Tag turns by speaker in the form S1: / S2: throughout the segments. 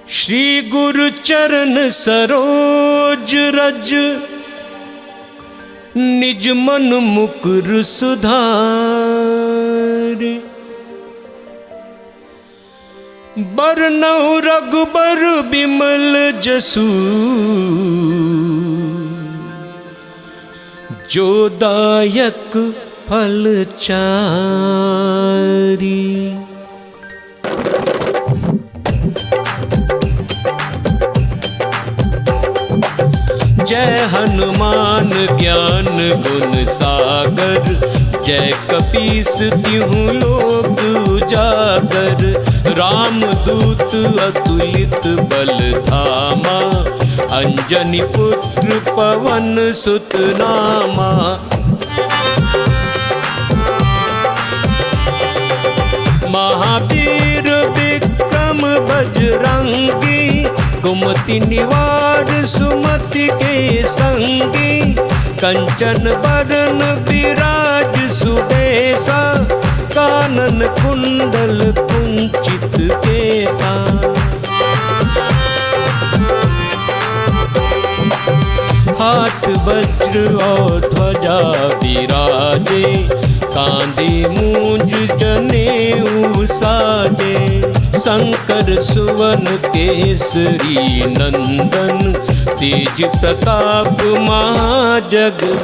S1: श्री गुरु चरण सरोज रज, निज मन मुकुर सुधार। बरनउँ रघुबर बिमल जसु, जो दायक फल चारि। जय हनुमान ज्ञान गुण सागर, जय कपीस तिहुँ लोक उजागर। राम दूत अतुलित बल धामा, अंजनी पुत्र पवन सुत नामा। महावीर विक्रम बजरंगी, कुमति निवार सुमति के संगी। कंचन बरन विराज सुबेसा, कानन कुंडल कुंचित केसा। हाथ वज्र और ध्वजा विराजे, कांधे मूंज जनेऊ साजे। शंकर सुवन केसरी नंदन, तेज प्रताप महाजगवंदन।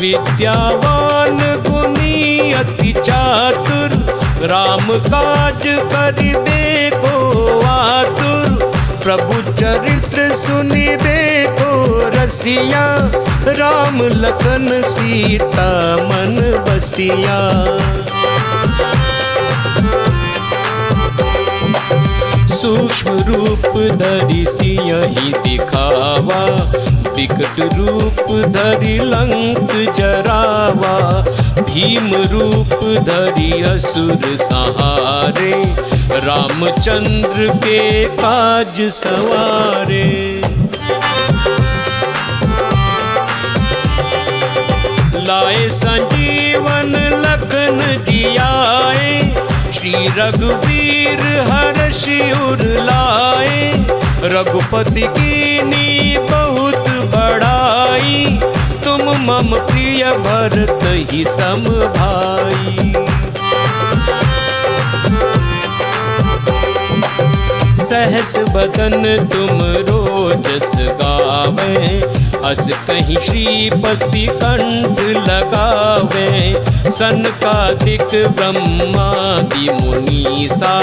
S1: विद्यावान गुणी अति चातुर, राम काज करिबे को आतुर। प्रभु चरित्र सुनिबे को रसिया, राम लखन सीता मन बसिया। सूक्ष्म रूप धरि सियहि दिखावा, विकट रूप धरि लंक जरावा। भीम रूप धरि असुर संहारे, रामचंद्र के काज सवारे। लाए संजीवन लखन जियाए, श्री रघुवीर हर्षि उर लाए। रघुपति कीनी बहुत बड़ाई, तुम मम प्रिय भरत ही सम भाई। सहस बदन तुम रोजस गावे, अस कहीं श्रीपति कंठ लगावे। सनकादिक ब्रह्मादि मुनीसा,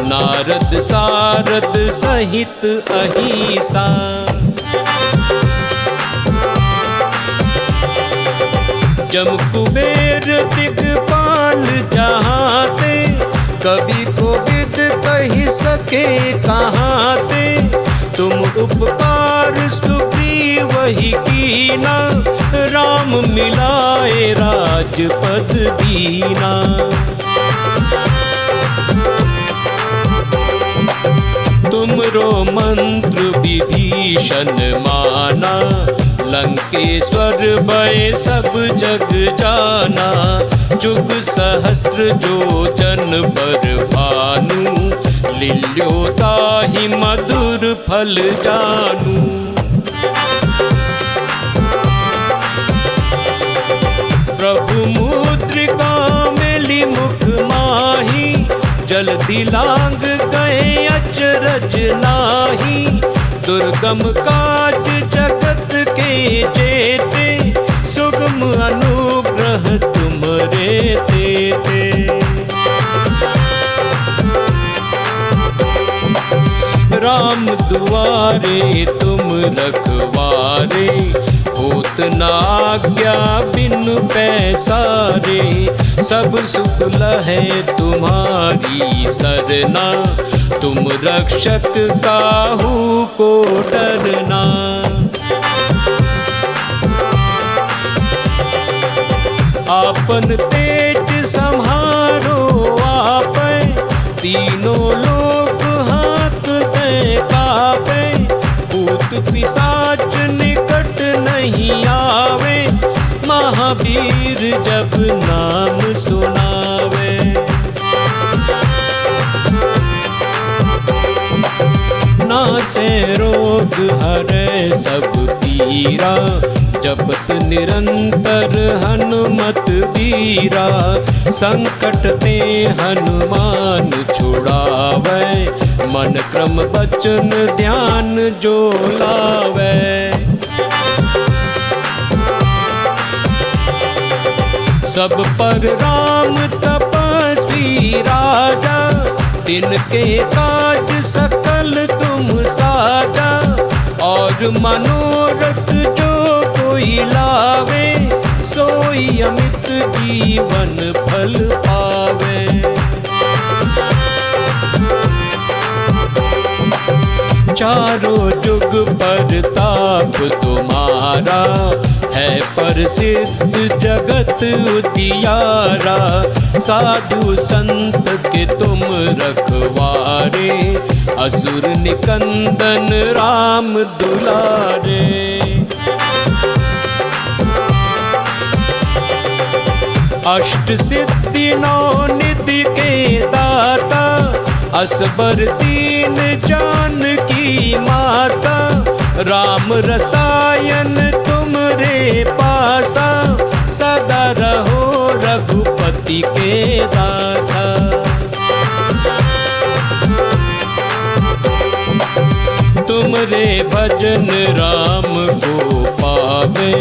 S1: नारद सारद सहित अहिसा। जम कुबेर दिगपाल जहाते, कवि कोविद कहि सके कहाते। तुम उपकार सुग्रीव ही कीना, राम मिलाए राजपद दीना। तुमरो मंत्र विभीषण माना, लंकेश्वर भय सब जग जाना। जुग सहस्त्र जो जन पर भानु, लील्यो ताहि मधुर फल जानू। प्रभु मुद्रिका मेली मुख माही, जल्दी लांग गए अचरज नाही। दुर्गम काज जगत के जेते, सुगम अनुग्रह तुमरे तेते। राम दुआरे तुम रखवारे, होत न आज्ञा बिनु पैसारे। सब सुख लहै तुम्हारी सरना, तुम रक्षक काहू को डरना। आपन तेज सम्हारो आपै, तीनों लोक हाथ ते कापै। भूत पिशाच निकट नहीं आवे, महा महावीर जब नाम सुनावे। नासे रोग हरे सब पीरा, जपत निरंतर हनुमत बीरा। संकट ते हनुमान छुड़ावे, मन क्रम बचन ध्यान जो लावे। सब पर राम तपस्वी राजा, तिनके काज सकल तुम साजा। और मनोरथ जो कोई लावे, सोई अमित जीवन फल पावे। चारों जुग पर ताप तुम्हारा, है प्रसिद्ध जगत उजियारा। साधु संत के तुम रखवारे, असुर निकंदन राम दुलारे। अष्ट सिद्धि नौ निधि के दाता, असबर दीन जानकी माता। राम रसायन तुमरे पासा, सदा रहो रघुपति के दासा। तुमरे भजन राम को पावे,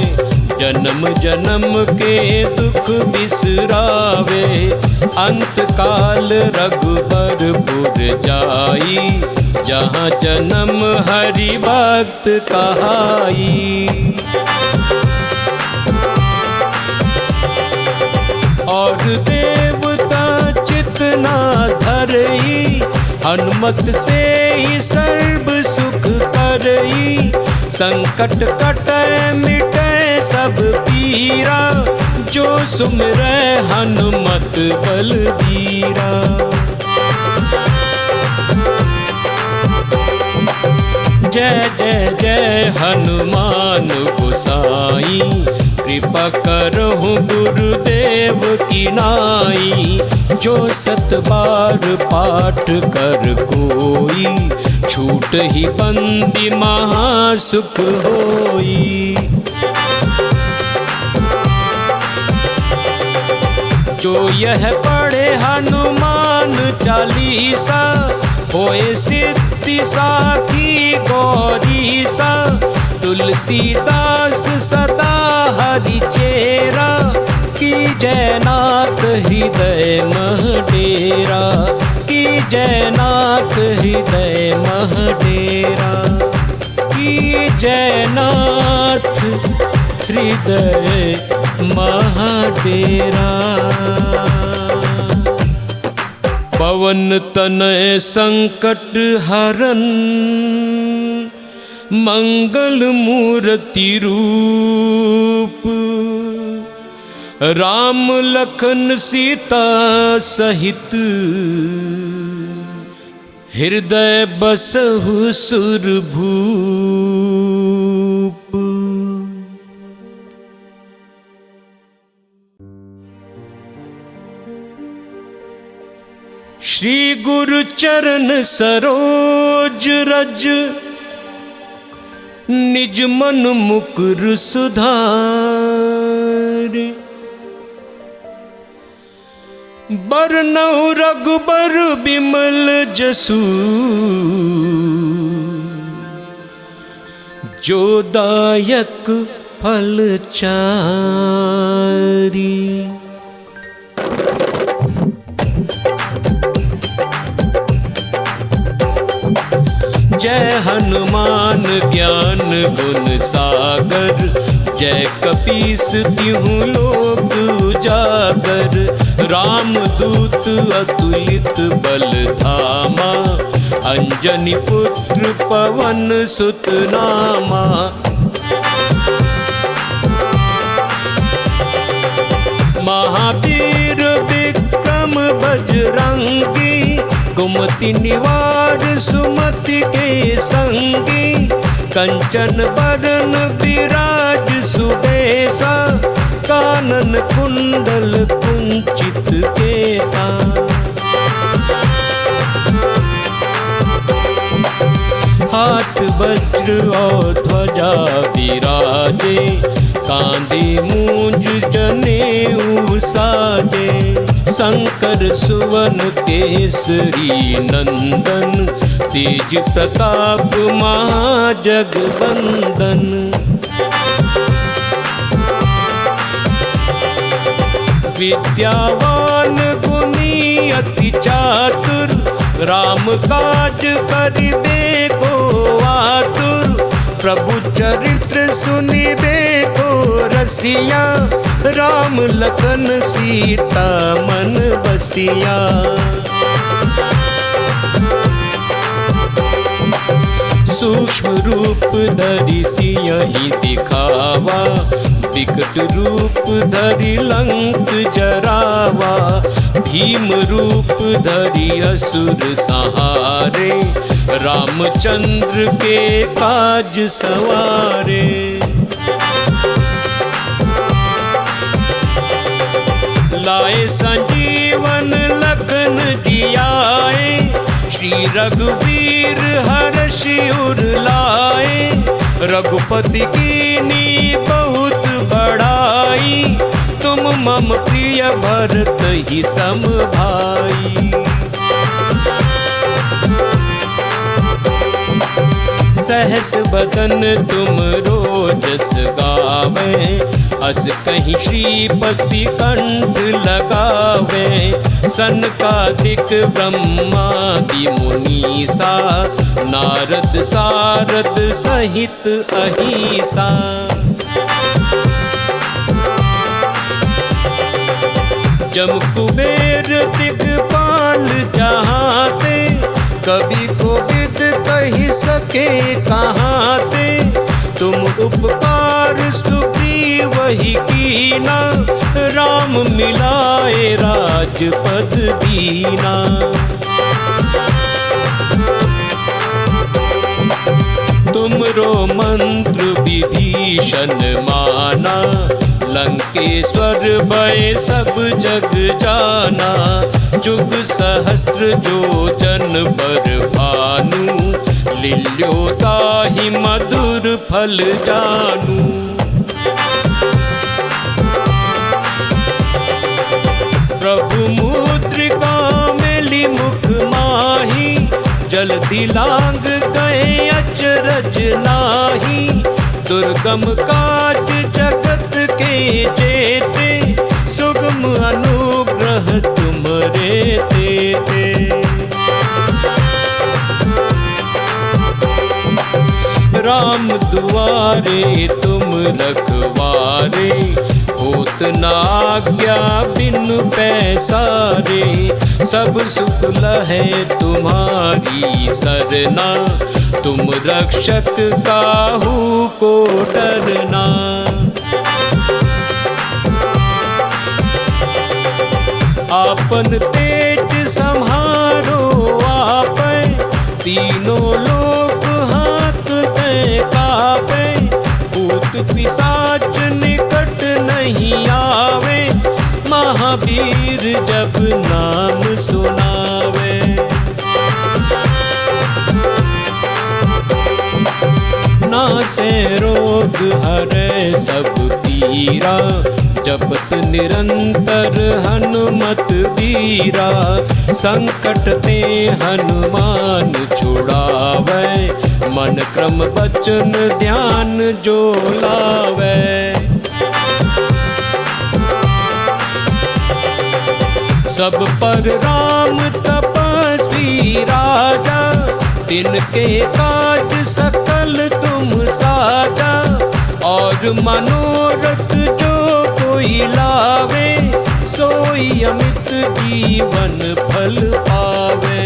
S1: जन्म जन्म के दुख बिसरावे। अंत काल रघुबरपुर जाई, जहाँ जन्म हरि भक्त कहाई। और देवता चितना धरई, हनुमत से ही सर्व सुख करई। संकट कटै मिटै सब पीरा, जो सुमिरै हनुमत बलबीरा। जय जय जय हनुमान गोसाई, कृपा करहु गुरुदेव की नाई। जो सत बार पाठ कर कोई, छूट ही बंदी महासुख होई। जो यह पढ़े हनुमान चालीसा, होए सिद्धि साखी गौरीसा। तुलसीदास सदा हरि चेरा, की जयनाथ हृदय मह डेरा। की जयनाथ हृदय मह डेरा। की जयनाथ हृदय मह डेरा। पवन तनय संकट हरन, मंगल मूर्ति रूप। राम लखन सीता सहित, हृदय बसहु सुरभूप। श्री गुरु चरण सरोज रज, निज मन मुकुर सुधार। बरनउँ रघुबर बिमल जसु, जो दायक फल चारि। जय हनुमान ज्ञान गुण सागर, जय कपीस तिहुँ लोक उजागर। राम दूत अतुलित बल धामा, अंजनी पुत्र पवन सुत नामा। महावीर विक्रम बजरंगी, कुमति निवार सुमति के संगी। कंचन बरन विराज सुबेसा, कानन कुंडल कुंचित केसा। हाथ वज्र और ध्वजा विराजे, कांधे मूंज जनेऊ साजे। शंकर सुवन केसरी नंदन, तेज प्रताप महाजगबंदन। विद्यावान गुणी अति चातुर, राम काज करिबे को आतुर। प्रभु चरित्र सुनिबे को रसिया, राम लखन सीता मन बसिया। सूक्ष्म रूप धरि सियहि दिखावा, विकट रूप धरि लंक जरावा। भीम रूप धरि असुर संहारे, रामचंद्र के काज सवारे। लाए संजीवन लखन जियाए, श्री रघुवीर हर्षि उर लाए। रघुपति कीनी बहुत बड़ाई, तुम मम प्रिय भरत ही सम भाई। सहस बदन तुम रोजस गावे, अस कहीं श्रीपति कंठ लगावे। सनकादिक ब्रह्मादि मुनीसा, नारद सारद सहित अहिसा। जम कुबेर दिगपाल जहाते, कभी कोविद कही सके कहाँ ते। तुम उपकार सुग्रीव वही कीना, राम मिलाए राजपद दीना। तुमरो मंत्र विभीषण माना, लंकेश्वर भय सब जग जाना। जुग सहस्त्र जो जन पर भानु, लील्यो ताहि मधुर फल जानू। प्रभु मुद्रिका मेली मुख माही, जल्दी लांग गए अचरज नाही। दुर्गम काज जगत के जेते, सुगम अनुग्रह तुमरे तेते। राम दुआरे तुम रखवारे, होत न आज्ञा बिनु पैसारे। सब सुख लहै तुम्हारी सरना, तुम रक्षक काहू को डरना। आपन तेज सम्हारो आपै, तीनों लोक हाथ दे कापै। भूत पिशाच निकट नहीं आवे, महावीर जब नाम सुनावे। नासे रोग हरै सब पीरा, जपत निरंतर हनुमत बीरा। संकट ते हनुमान छुड़ावै, मन क्रम वचन ध्यान जो लावै। सब पर राम तपस्वी राजा, तिनके काज सकल तुम साजा। और मनोरथ जो कोई लावे, सोई अमित जीवन फल पावे।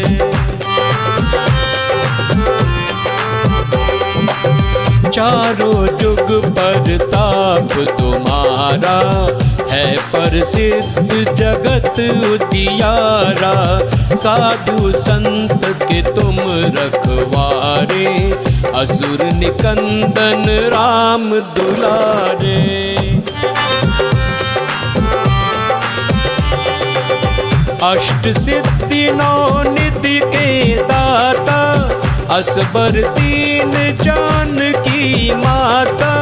S1: चारों जुग पर ताप तुम्हारा, है प्रसिद्ध जगत उजियारा। साधु संत के तुम रखवारे, असुर निकंदन राम दुलारे। अष्ट सिद्धि नौ निधि के दाता, असबर दीन जानकी माता,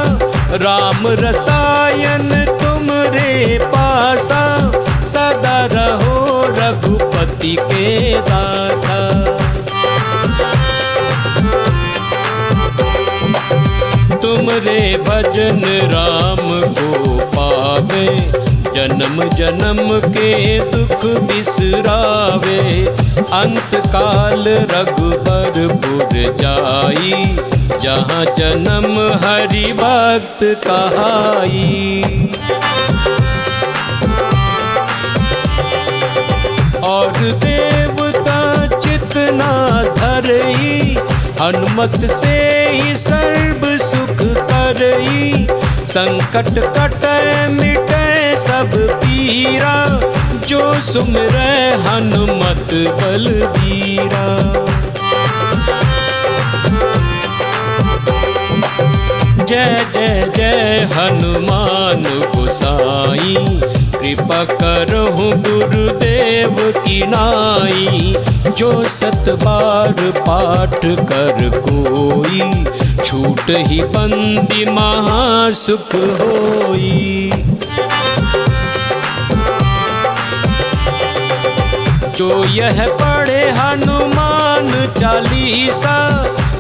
S1: राम रसायन तुमरे पासा, सदा रहो रघुपति के दासा। तुमरे भजन राम को पावे, जन्म जन्म के दुख बिसरावे, अंत काल रघुबरपुर जाई, जहाँ जन्म हरि भक्त कहाई। और देवता चितना धरई, हनुमत से ही सर्व सुख करई, संकट कटै मिटै सब पीरा, जो सुमिरै हनुमत बलबीरा। जय जय जय हनुमान गोसाई, कृपा करहु गुरुदेव की नाई, जो सत बार पाठ कर कोई, छूट ही बंदी महासुख होई। जो यह पढ़े हनुमान चालीसा,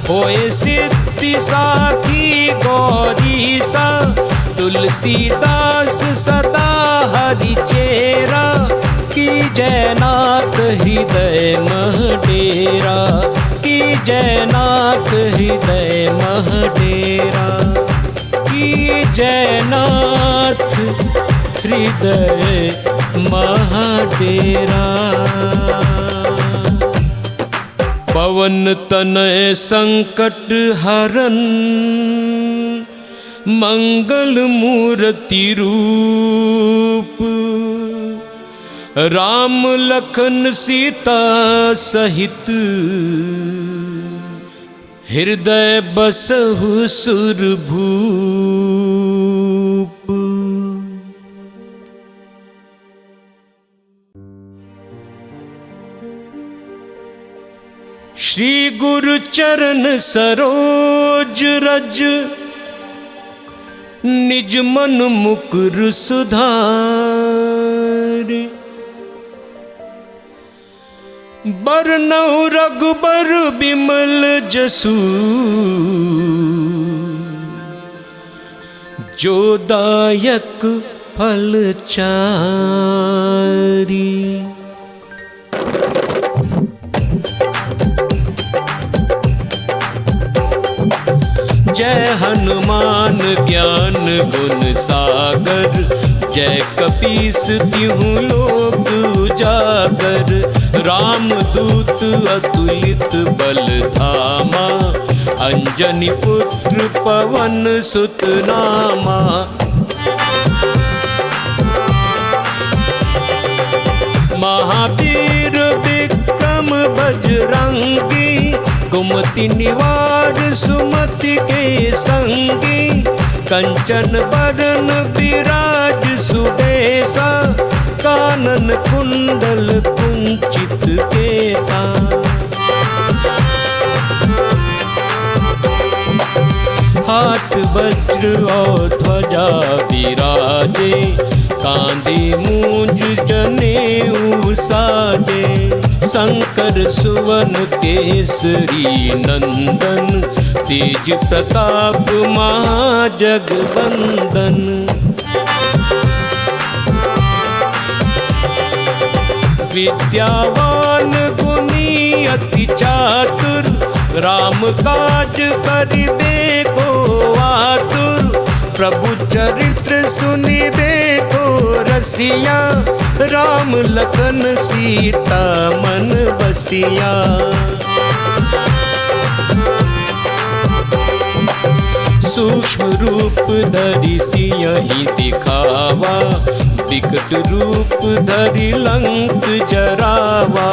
S1: होए सिद्धि साखी गौरीसा, तुलसीदास सदा हरि चेरा, की जयनाथ हृदय मह डेरा, की जयनाथ हृदय मह डेरा, की जयनाथ हृदय मह डेरा। पवन तनय संकट हरन, मंगल मूर्ति रूप, राम लखन सीता सहित, हृदय बसहु सुरभूप। श्री गुरु चरण सरोज रज, निज मन मुकुर सुधार, बरनउँ रघुबर बिमल जसु, जो दायक फल चारि। जय हनुमान ज्ञान गुण सागर, जय कपीस तिहुँ लोक उजागर, राम दूत अतुलित बल धामा, अंजनी पुत्र पवन सुत नामा। महावीर विक्रम बजरंगी, कुमति निवार सुमति के संगी, कंचन बरन विराज सुबेसा, कानन कुंडल कुंचित केसा। हाथ वज्र और ध्वजा विराजे, कांधे मूंज जनेऊ साजे, शंकर सुवन केसरी नंदन, तेज प्रताप महाजगवंदन। विद्यावान गुणी अति चातुर, राम काज करिबे को आतुर, प्रभु चरित्र सुनिबे को रसिया, राम लखन सीता मन बसिया। सूक्ष्म रूप धरि सियहि दिखावा, विकट रूप धरि लंक जरावा,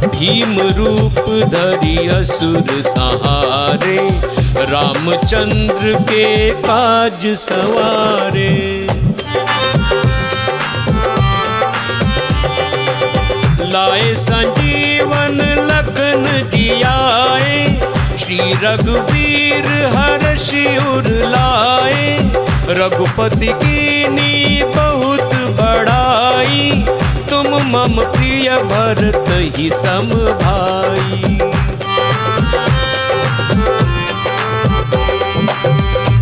S1: भीम रूप धरि असुर संहारे, रामचंद्र के काज सवारे। लाए संजीवन लखन जियाए, श्री रघुवीर हर्षि उर लाए। रघुपति कीनी बहुत बड़ाई, तुम मम प्रिय भरत ही सम भाई।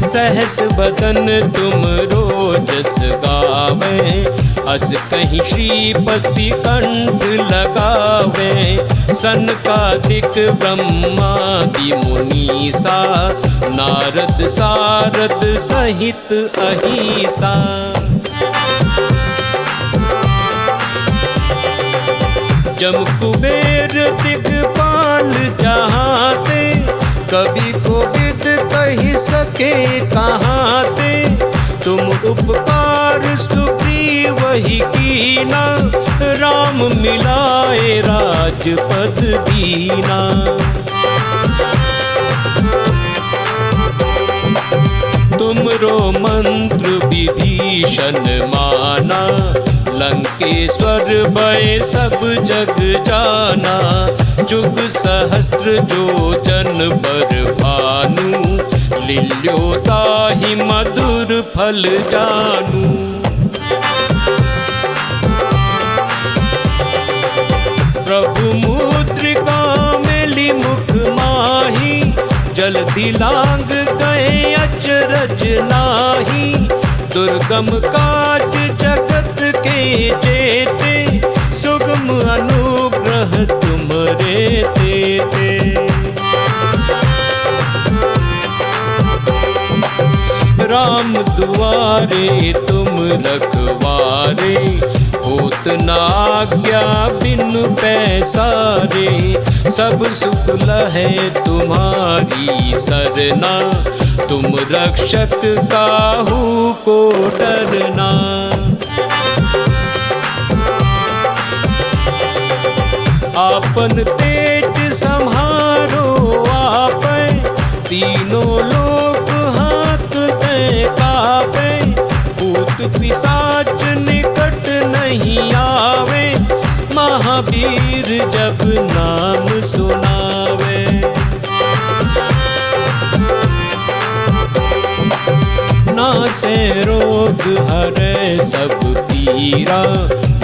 S1: सहस बदन तुम रोजस गावे, अस कहीं श्रीपति कंठ लगावे। सनकादिक ब्रह्मादि मुनीसा, नारद सारद सहित अहिसा। जम कुबेर दिगपाल जहाते, कवि कोविद कही सके कहाँ ते। तुम उपकार सुग्रीव ही कीना, राम मिलाए राजपद दीना। तुमरो मंत्र विभीषण माना, लंकेश्वर भय सब जग जाना। जुग सहस्त्र जो जन पर भानु, लील्योताहि मधुर फल जानू। प्रभु मुद्रिका मेली मुख माही, जल्दी लांग गए अचरज नाही। दुर्गम काज जगत के जेते, सुगम अनुग्रह तुमरे तेते। राम दुआरे तुम रखवारे, होत न आज्ञा बिनु पैसारे। सब सुख लहै तुम्हारी सरना, तुम रक्षक काहू को डरना। आपन तेज सम्हारो आपै, तीनों लोक हाथ दे कापै। भूत पिशाच निकट नहीं आवे, महावीर जब नाम सुनावे। नासे रोग हरै सब पीरा,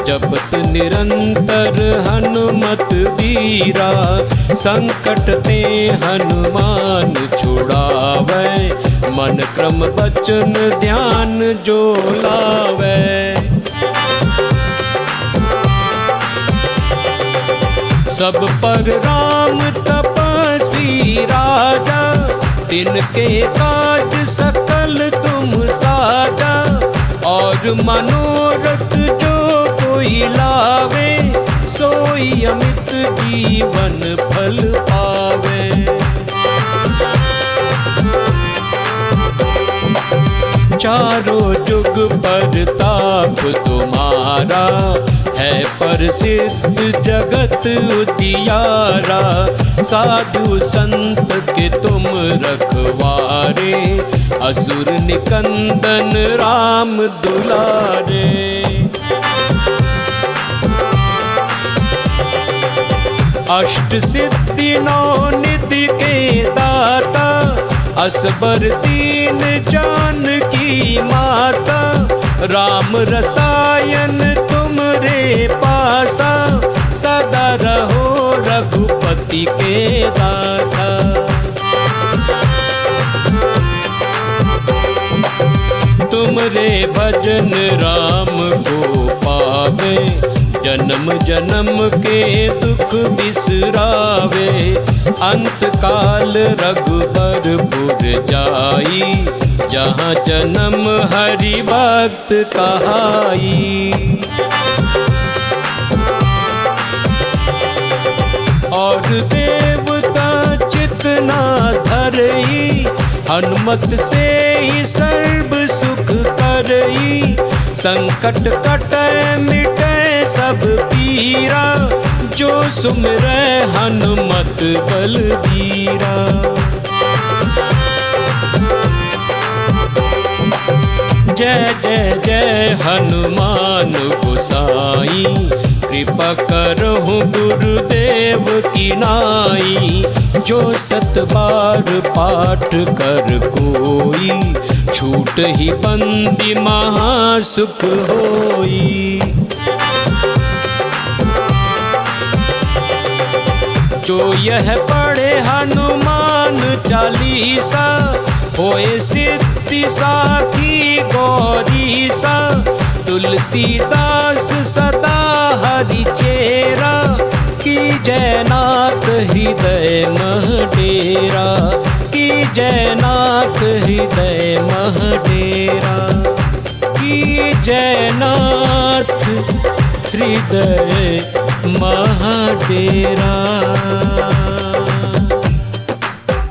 S1: जपत निरंतर हनुमत वीरा। संकट ते हनुमान छुड़ावै, मन क्रम वचन ध्यान जो लावै। सब पर राम तपस्वी राजा, तिनके काज सकल तुम साजा। और मनोरथ जो कोई लावे, सोई अमित जीवन फल पावे। चारों जुग परताप तुम्हारा, है प्रसिद्ध जगत उजियारा। साधु संत के तुम रखवारे, असुर निकंदन राम दुलारे। अष्ट सिद्धि नौ निधि के दाता, असबर दीन जानकी माता। राम रसायन तुमरे पासा, सदा रहो रघुपति के दासा। तुमरे भजन राम को पावे, जन्म जन्म के दुख बिसरावे। अंत काल रघुबरपुर जाई, जहाँ जन्म हरि भक्त कहाई। और देवता चितना धरई, हनुमत से ही सर्व सुख करई। संकट कटै मिटै सब पीरा, जो सुमिरै हनुमत बलबीरा। जय जय जय हनुमान गोसाई, कृपा करहु गुरुदेव की नाई। जो 7 बार पाठ कर कोई, छूट ही बंदी महासुख होई। जो यह पढ़े हनुमान चालीसा, होए सिद्धि साखी गौरीसा। तुलसीदास सदा हरि चेरा, की जयनाथ हृदय मह डेरा। की जयनाथ हृदय मह डेरा। की जयनाथ हृदय मह डेरा।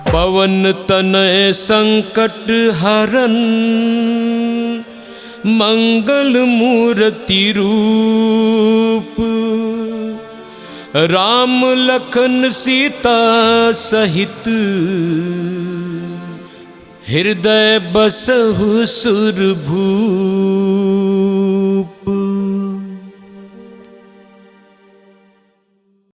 S1: पवन तनय संकट हरन, मंगल मूर्ति रूप। राम लखन सीता सहित, हृदय बसहु सुरभूप।